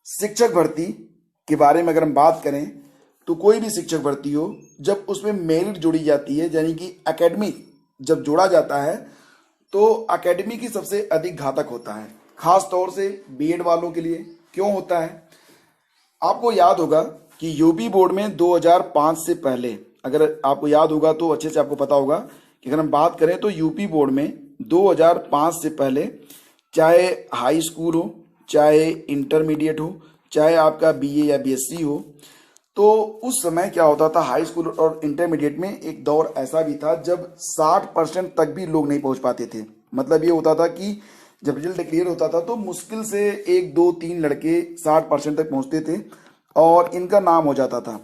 शिक्षक भर्ती के बारे में अगर हम बात करें तो कोई भी शिक्षक भर्ती हो, जब उसमें मेरिट जोड़ी जाती है यानी कि एकेडमी जब जोड़ा जाता है तो एकेडमी की सबसे अधिक घातक होता है, खास तौर से बीएड वालों के लिए। क्यों होता है? आपको याद होगा कि यूपी बोर्ड में 2005 से पहले, अगर आपको याद होगा तो अच्छे से आपको पता होगा कि अगर हम बात करें तो यूपी बोर्ड में 2005 से पहले चाहे हाई स्कूल हो, चाहे इंटरमीडिएट हो, चाहे आपका बीए या बीएससी हो, तो उस समय क्या होता था, हाई स्कूल और इंटरमीडिएट में एक दौर ऐसा भी था जब 60% तक भी लोग नहीं पहुंच पाते थे। मतलब ये होता था कि जब रिजल्ट क्लियर होता था तो मुश्किल से 1 2 3 लड़के 60% तक पहुंचते थे और इनका नाम हो जाता था।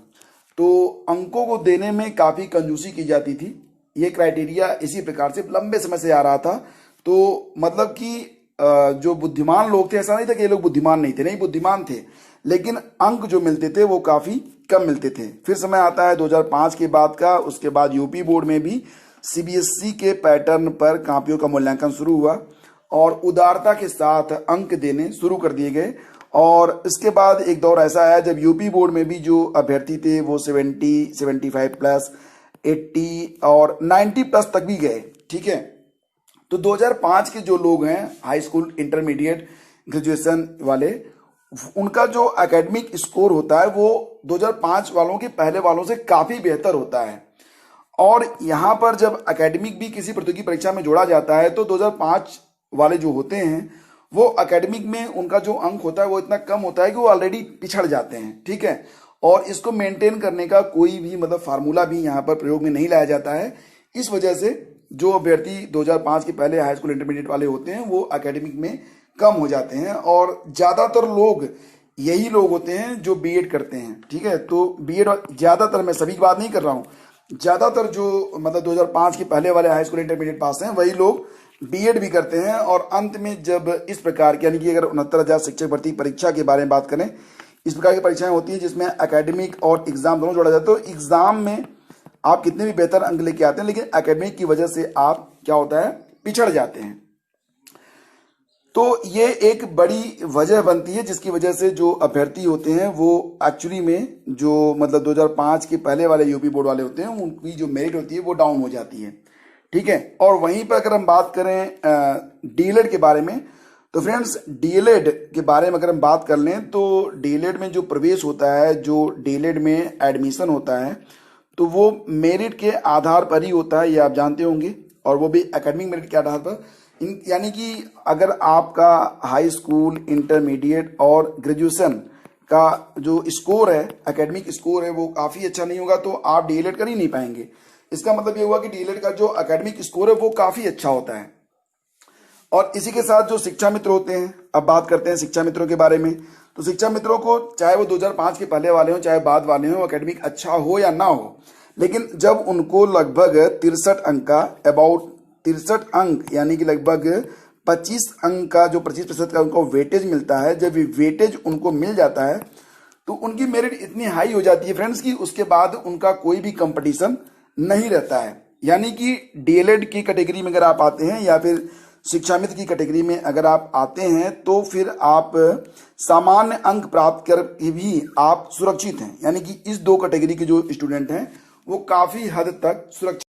तो अंकों को देने में काफ़ी कंजूसी की जाती थी। ये क्राइटेरिया इसी प्रकार से लंबे समय से आ रहा था। तो मतलब कि जो बुद्धिमान लोग थे, ऐसा नहीं था कि ये लोग बुद्धिमान नहीं थे, नहीं बुद्धिमान थे, लेकिन अंक जो मिलते थे वो काफ़ी कम मिलते थे। फिर समय आता है 2005 के बाद का, उसके बाद यूपी बोर्ड में भी सीबीएसई के पैटर्न पर कॉपियों का मूल्यांकन शुरू हुआ और उदारता के साथ अंक देने शुरू कर दिए गए। और इसके बाद एक दौर ऐसा आया जब यूपी बोर्ड में भी जो अभ्यर्थी थे वो 70, 75 प्लस, 80 और 90 प्लस तक भी गए। ठीक है, तो 2005 के जो लोग हैं हाई स्कूल, इंटरमीडिएट, ग्रेजुएशन वाले, उनका जो एकेडमिक स्कोर होता है वो 2005 वालों के पहले वालों से काफ़ी बेहतर होता है। और यहाँ पर जब एकेडमिक भी किसी प्रतियोगी परीक्षा में जोड़ा जाता है तो 2005 वाले जो होते हैं वो एकेडमिक में उनका जो अंक होता है वो इतना कम होता है कि वो ऑलरेडी पिछड़ जाते हैं। ठीक है, और इसको मेंटेन करने का कोई भी मतलब फार्मूला भी यहाँ पर प्रयोग में नहीं लाया जाता है। इस वजह से जो अभ्यर्थी 2005 के पहले हाई स्कूल, इंटरमीडिएट वाले होते हैं वो एकेडमिक में कम हो जाते हैं और ज़्यादातर लोग यही लोग होते हैं जो बीएड करते हैं। ठीक है, तो बीएड ज़्यादातर, मैं सभी की बात नहीं कर रहा हूँ, ज़्यादातर जो मतलब 2005 के पहले वाले हाई स्कूल, इंटरमीडिएट पास हैं वही लोग बीएड भी करते हैं। और अंत में जब इस प्रकार की, यानी कि अगर 69,000 शिक्षक भर्ती परीक्षा के बारे में बात करें, इस प्रकार की परीक्षाएं होती हैं जिसमें एकेडमिक और एग्जाम दोनों जोड़ा जाता है। तो एग्जाम में आप कितने भी बेहतर अंक लेके आते हैं लेकिन एकेडमिक की वजह से आप क्या होता है, पिछड़ जाते हैं। तो ये एक बड़ी वजह बनती है जिसकी वजह से जो अभ्यर्थी होते हैं वो एक्चुअली में जो मतलब 2005 के पहले वाले यूपी बोर्ड वाले होते हैं उनकी जो मेरिट होती है वो डाउन हो जाती है। ठीक है, और वहीं पर अगर हम बात करें डीएलएड के बारे में, तो फ्रेंड्स डीएलएड के बारे में अगर हम बात कर लें तो डीएलएड में जो प्रवेश होता है, जो डीएलएड में एडमिशन होता है, तो वो मेरिट के आधार पर ही होता है, ये आप जानते होंगे, और वो भी एकेडमिक मेरिट के आधार पर। यानी कि अगर आपका हाई स्कूल, इंटरमीडिएट और ग्रेजुएशन का जो स्कोर है, एकेडमिक स्कोर है, वो काफ़ी अच्छा नहीं होगा तो आप डीएलएड कर ही नहीं पाएंगे। इसका मतलब ये हुआ कि डीएलएड का जो एकेडमिक स्कोर है वो काफ़ी अच्छा होता है। और इसी के साथ जो शिक्षा मित्र होते हैं, अब बात करते हैं शिक्षा मित्रों के बारे में। तो शिक्षा मित्रों को चाहे वो 2005 के पहले वाले हों चाहे बाद वाले हों, एकेडमिक अच्छा हो या ना हो, लेकिन जब उनको लगभग 63 अंक का, अबाउट 63 अंक यानी कि लगभग 25 अंक का, जो 25% का उनको वेटेज मिलता है, जब ये वेटेज उनको मिल जाता है तो उनकी मेरिट इतनी हाई हो जाती है फ्रेंड्स कि उसके बाद उनका कोई भी कंपटीशन नहीं रहता है। यानी कि डीएलएड की कैटेगरी में अगर आप आते हैं या फिर शिक्षा मित्र की कैटेगरी में अगर आप आते हैं तो फिर आप सामान्य अंक प्राप्त कर भी आप सुरक्षित हैं। यानी कि इस दो कैटेगरी के जो स्टूडेंट हैं वो काफ़ी हद तक सुरक्षित